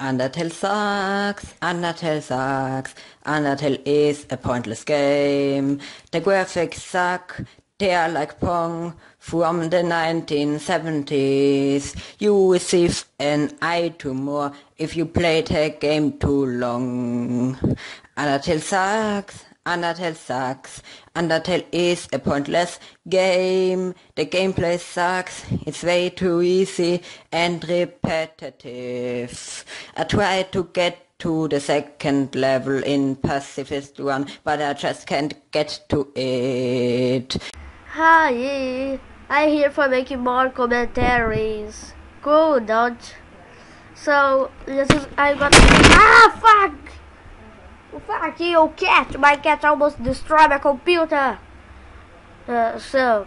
Undertale sucks, Undertale sucks, Undertale is a pointless game. The graphics suck, they are like Pong from the 1970s. You receive an eye tumor if you play the game too long. Undertale sucks, Undertale sucks, Undertale is a pointless game. The gameplay sucks, it's way too easy and repetitive. I tried to get to the second level in Pacifist 1, but I just can't get to it. Hi, I'm here for making more commentaries. Cool, don't? So, this is, I got... fuck! Fuck you, cat! My cat almost destroyed my computer! So,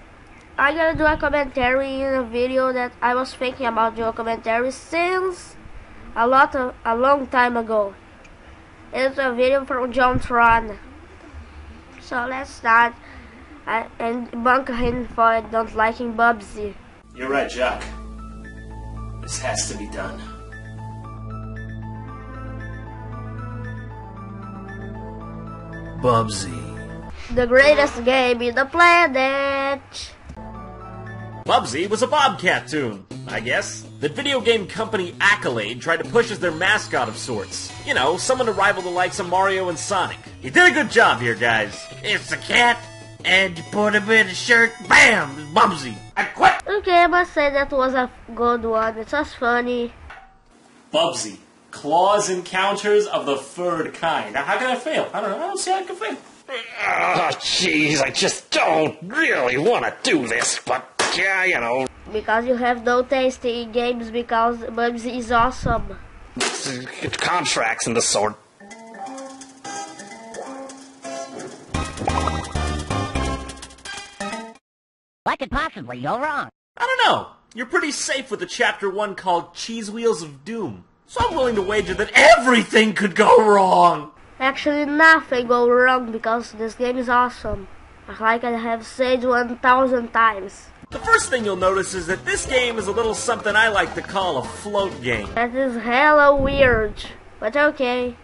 I'm gonna do a commentary in a video that I was thinking about doing a commentary since a long time ago. It's a video from Jontron. So, let's start. And bunker him for don't liking Bubsy. You're right, Jack. This has to be done. Bubsy. The greatest game in the planet. Bubsy was a Bobcat tune, I guess. The video game company Accolade tried to push as their mascot of sorts. You know, someone to rival the likes of Mario and Sonic. You did a good job here, guys. It's a cat, and you put him in a shirt, bam, it's Bubsy. I quit! Okay, I must say that was a good one. It was funny. Bubsy. Claws encounters of the furred kind. Now, how can I fail? I don't see how I can fail. Oh, jeez, I just don't really want to do this, but, yeah, you know. Because you have no taste in games because Bubsy is awesome. It's contracts and the sort. What could possibly go wrong? I don't know. You're pretty safe with the Chapter 1 called Cheese Wheels of Doom. So I'm willing to wager that everything could go wrong. Actually, nothing go wrong because this game is awesome. Like I have said 1,000 times. The first thing you'll notice is that this game is a little something I like to call a float game. That is hella weird, but okay.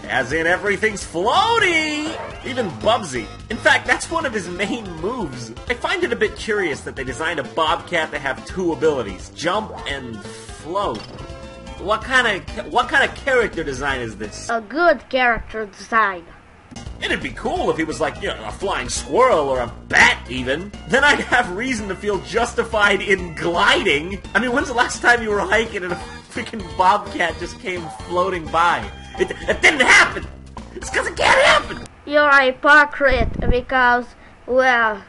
As in everything's floaty! Even Bubsy. In fact, that's one of his main moves. I find it a bit curious that they designed a Bobcat to have two abilities, jump and float. What kind of character design is this? A good character design. It'd be cool if he was like, you know, a flying squirrel or a bat even. Then I'd have reason to feel justified in gliding. I mean, when's the last time you were hiking and a freaking Bobcat just came floating by? It didn't happen! It's because it can't happen! You're a hypocrite because, well,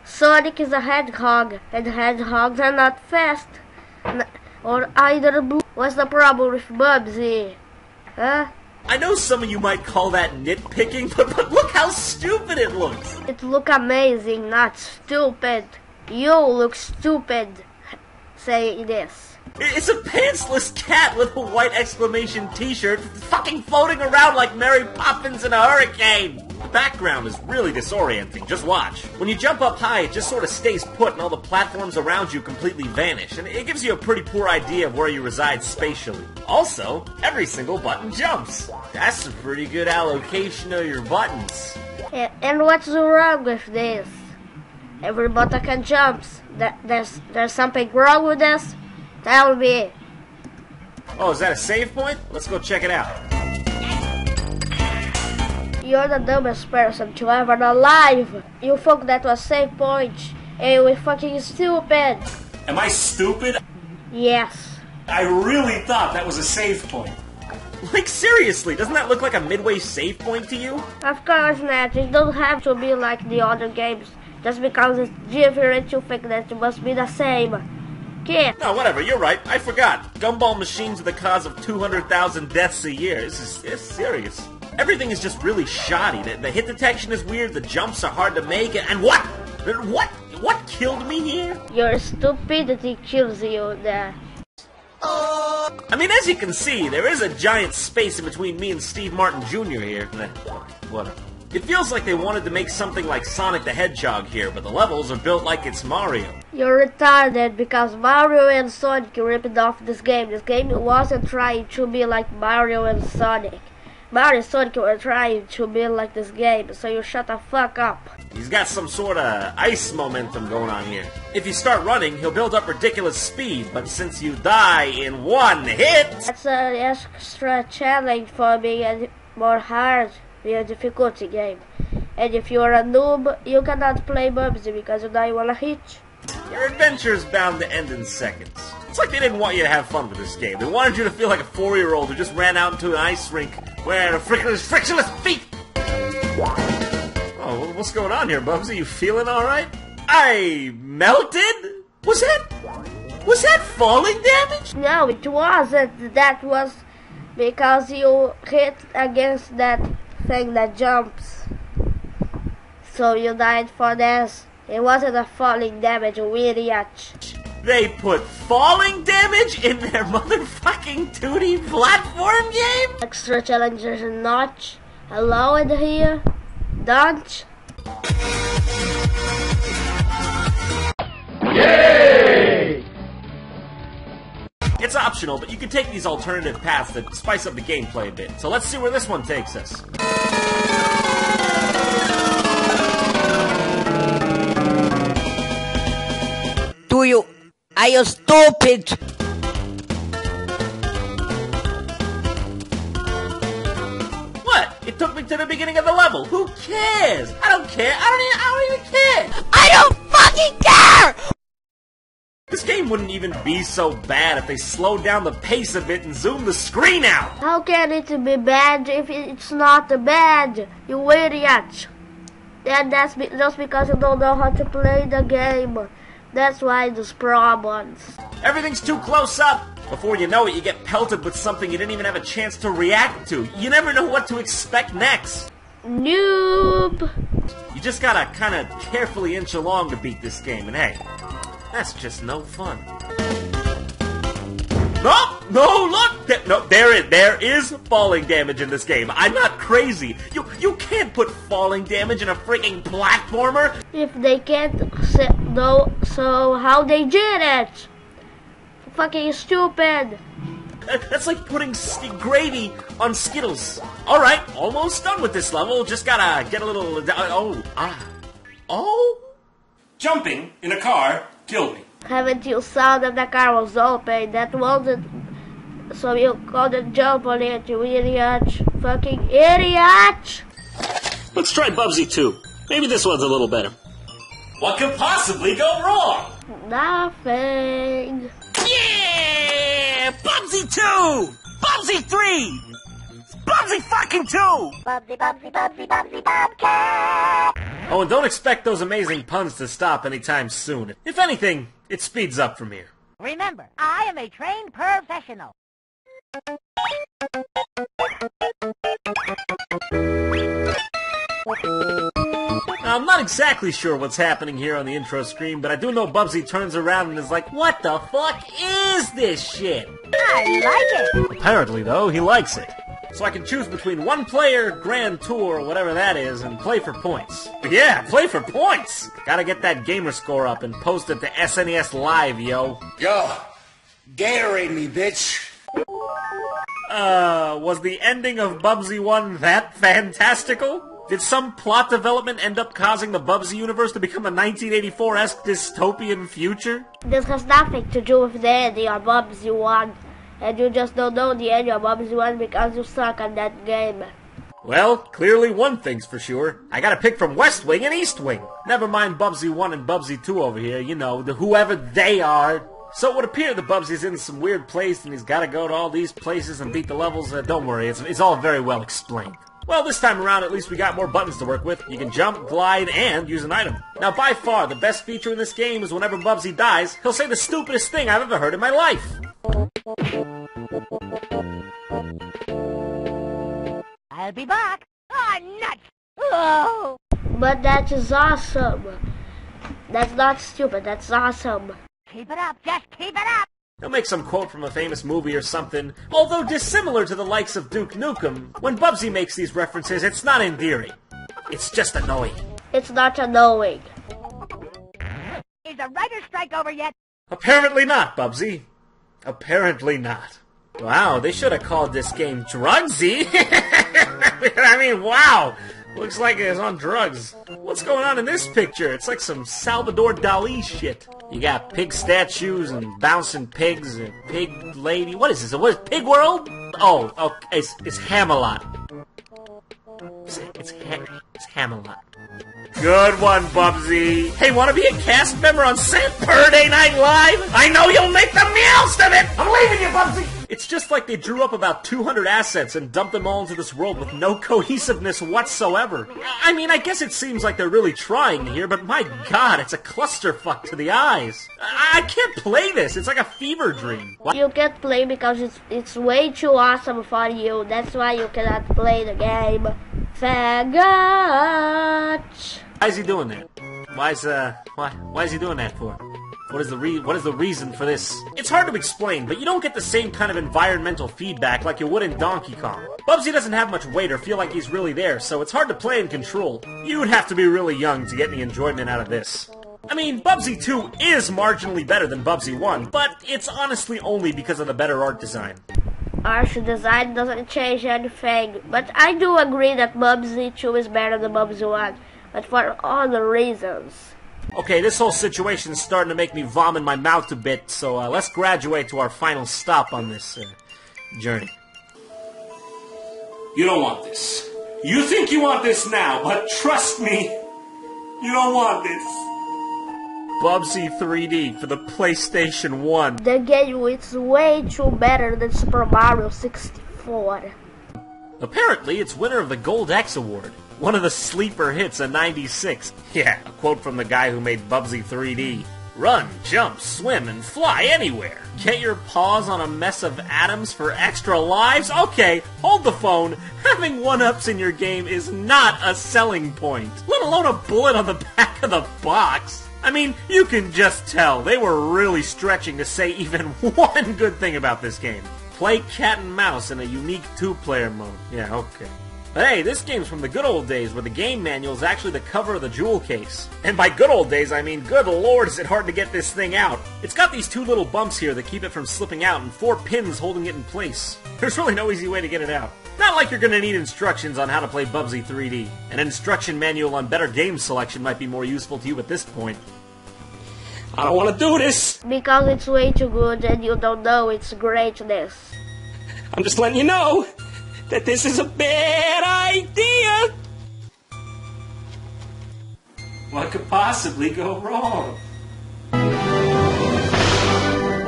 Sonic is a hedgehog and hedgehogs are not fast. Or either blue. What's the problem with Bubsy? Huh? I know some of you might call that nitpicking, but look how stupid it looks! It look amazing, not stupid. You look stupid saying this. It's a pantsless cat with a white exclamation t-shirt fucking floating around like Mary Poppins in a hurricane! The background is really disorienting, just watch. When you jump up high, it just sort of stays put and all the platforms around you completely vanish, and it gives you a pretty poor idea of where you reside spatially. Also, every single button jumps. That's a pretty good allocation of your buttons. And what's wrong with this? Every button can jump. There's something wrong with this? Tell me. Oh, is that a save point? Let's go check it out. You're the dumbest person to ever alive. You thought that was save point, and you were fucking stupid. Am I stupid? Yes. I really thought that was a save point. Like, seriously, doesn't that look like a midway save point to you? Of course not. It don't have to be like the other games. Just because it's different, you think that it must be the same. Kid. No, whatever, you're right. I forgot. Gumball machines are the cause of 200,000 deaths a year. This is serious. Everything is just really shoddy. The hit detection is weird, the jumps are hard to make, and what? What killed me here? Your stupidity kills you there. I mean, as you can see, there is a giant space in between me and Steve Martin Jr. here. Whatever. It feels like they wanted to make something like Sonic the Hedgehog here, but the levels are built like it's Mario. You're retarded because Mario and Sonic ripped off this game. This game wasn't trying to be like Mario and Sonic. Mario and Sonic were trying to be like this game, so you shut the fuck up. He's got some sort of ice momentum going on here. If you start running, he'll build up ridiculous speed, but since you die in one hit... That's an extra challenge for me and more hard, real difficulty game. And if you're a noob, you cannot play Bubsy because you die in one hit. Your adventure's bound to end in seconds. It's like they didn't want you to have fun with this game. They wanted you to feel like a 4-year-old who just ran out into an ice rink wearing a frictionless feet. Oh, what's going on here, Bubsy? You feeling alright? I melted? Was that falling damage? No, it wasn't. That was because you hit against that thing that jumps. So you died for this. It wasn't a falling damage, you idiot. They put falling damage in their motherfucking 2D platform game? Extra challenges are not allowed here. Don't. Yay! It's optional, but you can take these alternative paths that spice up the gameplay a bit. So let's see where this one takes us. Are you stupid? What? It took me to the beginning of the level. Who cares? I don't care. I don't even care. I don't fucking care! This game wouldn't even be so bad if they slowed down the pace a bit and zoomed the screen out. How can it be bad if it's not bad, you idiot? And that's just because you don't know how to play the game. That's why there's problems. Everything's too close up. Before you know it, you get pelted with something you didn't even have a chance to react to. You never know what to expect next. Noob. You just gotta kinda carefully inch along to beat this game, and hey, that's just no fun. No, look! There is falling damage in this game. I'm not crazy. You can't put falling damage in a freaking platformer. If they can't know, so how they did it? Fucking stupid. That's like putting gravy on Skittles. Alright, almost done with this level. Just gotta get a little... Oh? Jumping in a car killed me. Haven't you saw that the car was open? That wasn't... So you couldn't jump on it, you idiot. Fucking idiot! Let's try Bubsy 2. Maybe this one's a little better. What could possibly go wrong? Nothing. Yeah! Bubsy 2! Bubsy 3! Bubsy fucking 2! Bubsy, Bobcat! Oh, and don't expect those amazing puns to stop anytime soon. If anything, it speeds up from here. Remember, I am a trained professional. Now, I'm not exactly sure what's happening here on the intro screen, but I do know Bubsy turns around and is like, what the fuck is this shit? I like it. Apparently, though, he likes it. So I can choose between one player, Grand Tour, or whatever that is, and play for points. Yeah, play for points! Gotta get that gamer score up and post it to SNES Live, yo. Yo, Gatorade me, bitch. Was the ending of Bubsy 1 that fantastical? Did some plot development end up causing the Bubsy universe to become a 1984-esque dystopian future? This has nothing to do with the ending of Bubsy 1. And you just don't know the ending of Bubsy 1 because you suck at that game. Well, clearly one thing's for sure. I gotta pick from West Wing and East Wing. Never mind Bubsy 1 and Bubsy 2 over here, you know, whoever they are. So it would appear that Bubsy's in some weird place and he's gotta go to all these places and beat the levels. Don't worry, it's all very well explained. Well, this time around, at least we got more buttons to work with. You can jump, glide, and use an item. Now, by far, the best feature in this game is whenever Bubsy dies, he'll say the stupidest thing I've ever heard in my life. I'll be back. Oh, nuts! Oh! But that is awesome. That's not stupid, that's awesome. Keep it up, just keep it up! He'll make some quote from a famous movie or something. Although dissimilar to the likes of Duke Nukem, when Bubsy makes these references, it's not endearing. It's just annoying. It's not annoying. Is the writer's strike over yet? Apparently not, Bubsy. Apparently not. Wow, they should have called this game Drugsy. I mean, wow. Looks like it's on drugs. What's going on in this picture? It's like some Salvador Dali shit. You got pig statues and bouncing pigs and pig lady. What is this? What is Pig World? Oh, okay. It's Hamelot. It's Hamelot. Good one, Bubsy. Hey, wanna be a cast member on Saturday Night Live? I know you'll make the most of it! I'm leaving you, Bubsy! It's just like they drew up about 200 assets and dumped them all into this world with no cohesiveness whatsoever. I mean, I guess it seems like they're really trying here, but my god, it's a clusterfuck to the eyes. I can't play this. It's like a fever dream. What? You can't play because it's way too awesome for you. That's why you cannot play the game. Faggot! Why is he doing that? Why is he doing that for? What is the reason for this? It's hard to explain, but you don't get the same kind of environmental feedback like you would in Donkey Kong. Bubsy doesn't have much weight or feel like he's really there, so it's hard to play and control. You'd have to be really young to get any enjoyment out of this. I mean, Bubsy 2 is marginally better than Bubsy 1, but it's honestly only because of the better art design. Art design doesn't change anything, but I do agree that Bubsy 2 is better than Bubsy 1, but for other reasons. Okay, this whole situation's starting to make me vomit my mouth a bit, so let's graduate to our final stop on this journey. You don't want this. You think you want this now, but trust me, you don't want this. Bubsy 3D for the PlayStation 1. The game is way too better than Super Mario 64. Apparently, it's winner of the Gold X Award. One of the sleeper hits of '96. Yeah, a quote from the guy who made Bubsy 3D. Run, jump, swim, and fly anywhere. Get your paws on a mess of atoms for extra lives? Okay, hold the phone. Having one-ups in your game is not a selling point, let alone a bullet on the back of the box. I mean, you can just tell they were really stretching to say even one good thing about this game. Play cat and mouse in a unique two-player mode. Yeah, okay. But hey, this game's from the good old days where the game manual is actually the cover of the jewel case. And by good old days, I mean good lord is it hard to get this thing out. It's got these two little bumps here that keep it from slipping out and 4 pins holding it in place. There's really no easy way to get it out. Not like you're gonna need instructions on how to play Bubsy 3D. An instruction manual on better game selection might be more useful to you at this point. I don't want to do this! Because it's way too good and you don't know its greatness. I'm just letting you know that this is a bad idea! What could possibly go wrong?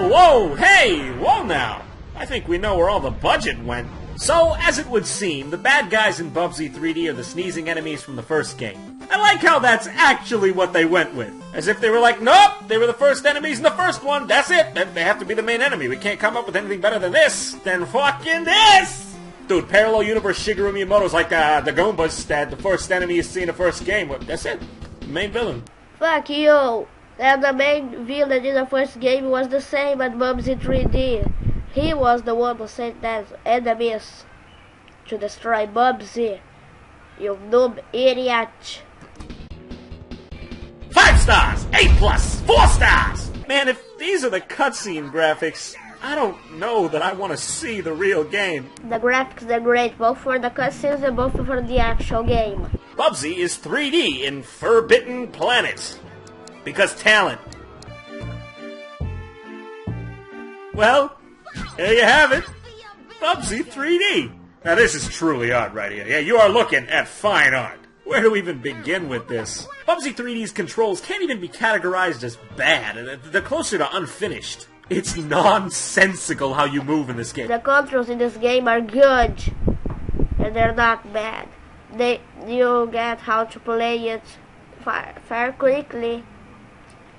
Whoa, hey, whoa now! I think we know where all the budget went. So, as it would seem, the bad guys in Bubsy 3D are the sneezing enemies from the first game. I like how that's actually what they went with. As if they were like, nope, they were the first enemies in the first one, that's it, they have to be the main enemy. We can't come up with anything better than this, than fucking this! Dude, Parallel Universe Shigeru Miyamoto's like the Goombas that the first enemy you see in the first game. That's it. The main villain. Fuck you! And the main villain in the first game was the same as Bubsy 3D. He was the one who sent that enemies to destroy Bubsy. You noob idiot. 5 stars! A+! 4 stars! Man, if these are the cutscene graphics, I don't know that I want to see the real game. The graphics are great, both for the cutscenes and both for the actual game. Bubsy is 3D in Forbidden Planet. Because talent. Well, there you have it. Bubsy 3D. Now this is truly art right here. Yeah, you are looking at fine art. Where do we even begin with this? Bubsy 3D's controls can't even be categorized as bad. They're closer to unfinished. It's nonsensical how you move in this game. The controls in this game are good, and they're not bad. You get how to play it far quickly.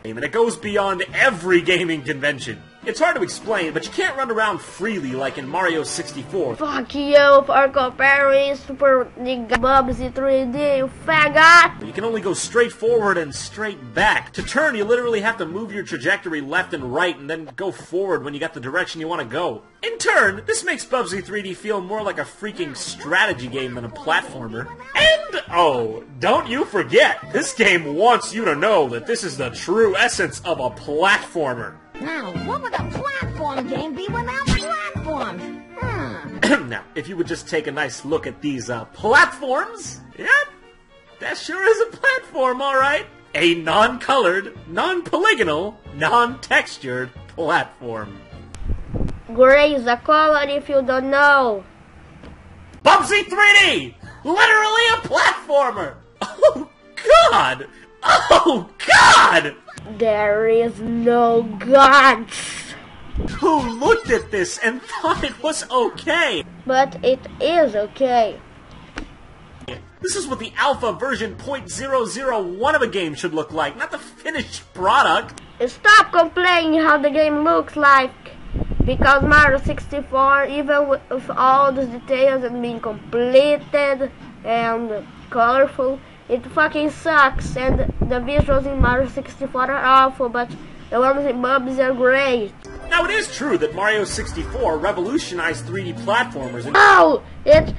And it goes beyond every gaming convention. It's hard to explain, but you can't run around freely like in Mario 64. Fuck you for comparing Super Nigga Bubsy 3D, you faggot! You can only go straight forward and straight back. To turn, you literally have to move your trajectory left and right and then go forward when you got the direction you want to go. In turn, this makes Bubsy 3D feel more like a freaking strategy game than a platformer. And Oh, don't you forget, this game wants you to know that this is the true essence of a platformer. Now, what would a platform game be without platforms? Now, if you would just take a nice look at these platforms, yep, that sure is a platform, alright. A non-colored, non-polygonal, non-textured platform. Gray is a color if you don't know. Bubsy 3D! Literally a platformer! Oh God! Oh God! There is no gods. Who looked at this and thought it was okay? But it is okay. This is what the alpha version .001 of a game should look like, not the finished product. Stop complaining how the game looks like. Because Mario 64, even with all the details and being completed and colorful, it fucking sucks. And the visuals in Mario 64 are awful, but the ones in Bubsy are great. Now it is true that Mario 64 revolutionized 3D platformers and Oh! It's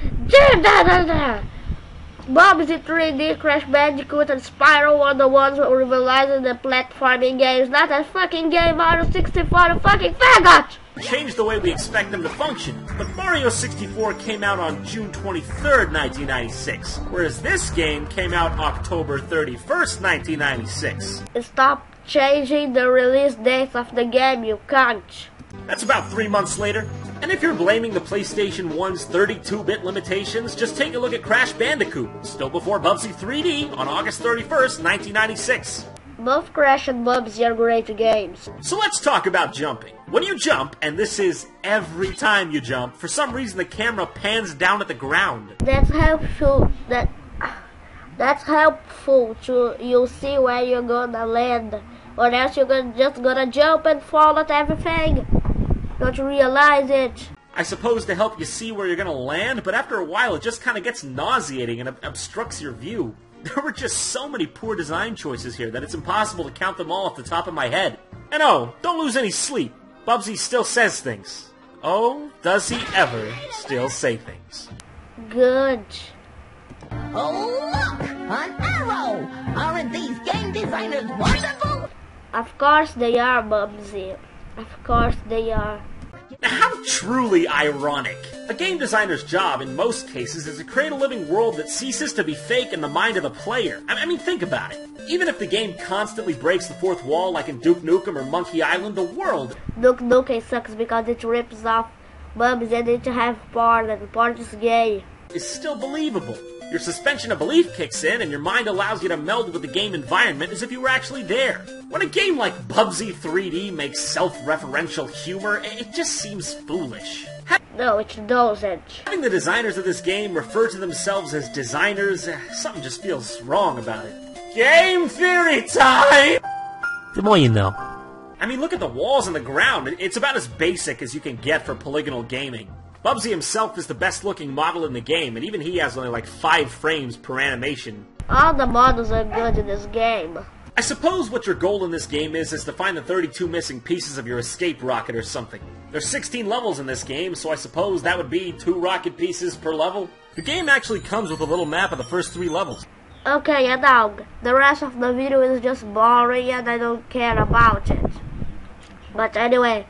Bubsy 3D, Crash Bandicoot, and Spyro were the ones who revolutionized the platforming games, not a fucking game Mario 64, a fucking faggot! changed the way we expect them to function. But Mario 64 came out on June 23rd, 1996, whereas this game came out October 31st, 1996. Stop changing the release dates of the game, you cunt. That's about 3 months later. And if you're blaming the PlayStation 1's 32-bit limitations, just take a look at Crash Bandicoot, still before Bubsy 3D, on August 31st, 1996. Both Crash and Bubsy are great games. So let's talk about jumping. When you jump, and this is every time you jump, for some reason the camera pans down at the ground. That's helpful. That's helpful to you see where you're gonna land, or else you're just gonna jump and fall at everything. Don't you realize it? I suppose to help you see where you're gonna land, but after a while it just kind of gets nauseating and obstructs your view. There were just so many poor design choices here that it's impossible to count them all off the top of my head. And oh, don't lose any sleep. Bubsy still says things. Oh, does he ever still say things. Good. Oh, look! An arrow! Aren't these game designers wonderful? Of course they are, Bubsy. Of course they are. Now, how truly ironic. A game designer's job, in most cases, is to create a living world that ceases to be fake in the mind of the player. I mean, think about it. Even if the game constantly breaks the fourth wall, like in Duke Nukem or Monkey Island, the world... Duke Nukem sucks because it rips off Bubsy and it have porn, and porn is gay. ...is still believable. Your suspension of belief kicks in, and your mind allows you to meld with the game environment as if you were actually there. When a game like Bubsy 3D makes self-referential humor, it just seems foolish. No, it doesn't. Having the designers of this game refer to themselves as designers, something just feels wrong about it. Game theory time! The more you know. I mean, look at the walls and the ground. It's about as basic as you can get for polygonal gaming. Bubsy himself is the best-looking model in the game, and even he has only like 5 frames per animation. All the models are good in this game. I suppose what your goal in this game is to find the 32 missing pieces of your escape rocket or something. There's 16 levels in this game, so I suppose that would be 2 rocket pieces per level. The game actually comes with a little map of the first 3 levels. Okay, now, the rest of the video is just boring and I don't care about it. But anyway,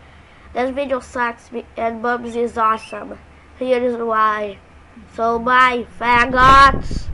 this video sucks and Bubsy is awesome. Here is why. So bye, faggots!